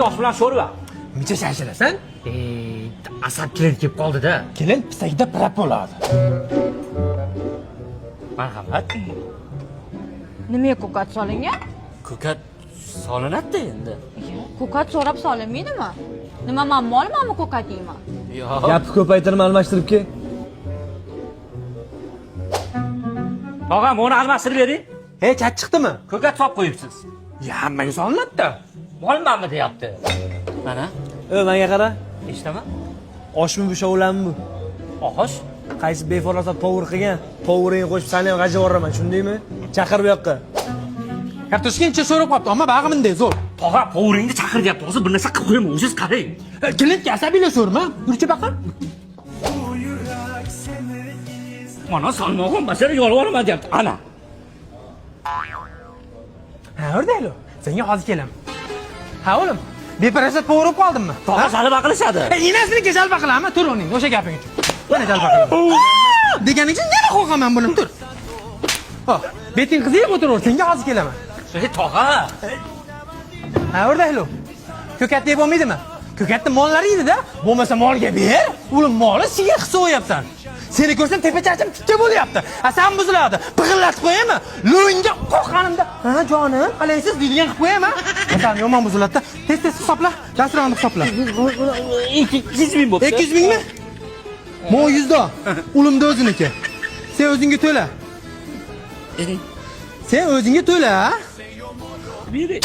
tosh bilan sho'rva. Necha shashirasan? Asab kelin kelib qoldi-da. Kelin pisagida pirab bo'ladi. Marhamat. Nimaga ko'kat solingan? Ko'kat solinadi endi. Ko'kat so'rab solinmaydimi? Nima men molmanmi ko'kat yeyman? Yo'q. Gapni ko'paytirib almashtirib kel. Tog'am, uni almashtirib bering. Hey, chat chiqdimi? Ko'kat solib qo'yibsiz. Ya, hammaga solinadi-da. Molmanmi deyapti. Mana, Menga qara. eshitaman. Oshmi bu shovlanmi bu? Oqosh. Qaysi beforasa to'g'ri qilgan? To'g'rini qo'shib seni ham g'ajib yuboraman, shundaymi? Chaqir bu yoqqa. Kartoshkancha so'rab qopti, ammo bag'i bunday zo'r. Tog'a, povringni chaqiryapti. Hozir bir narsa qilib qo'yaman, o'zingiz qarang. Kelin asabiylashaverma. Yurchi baqa. Mana salmog'im masala yolvoraman deyapti. Ana. Ha, o'rdaylo. Senga hozir kelaman. Ha, o'g'lim. Beparasat po'rib qoldimmi? Tog'a salba qilishadi. Inasini jalba qilaman, tur o'rning. O'sha gaping uchun. Mana jalba qilaman. Deganing uchun nima qo'rqaman buni, tur. Xo'p, beting qiziyib o'tiraver, senga hozir kelaman. Tog'a. Ha, o'rdaylo. Ko'kat deb bo'lmaydimi? Ko'katni mollari yedi-da, bo'lmasa molga ber. Ulim moli senga hissa o'yapsan. Seni ko'rsam tepachachim tikka bo'lyapti. Ha, sen buziladi. Pig'illatib qo'yaymi? Lo'yinga qo'rqqanimda, "Ha, jonim, qalaysiz?" deydigan qilib qo'yaymi? Sen yomon buziladi-da. Tez-tez hisobla. Dasturxonni hisobla. 200 ming bo'pti. 200 mingmi? Mo 100 do. Ulimda o'ziniki. Sen o'zingga to'la. Sen o'zingga to'la. Bering.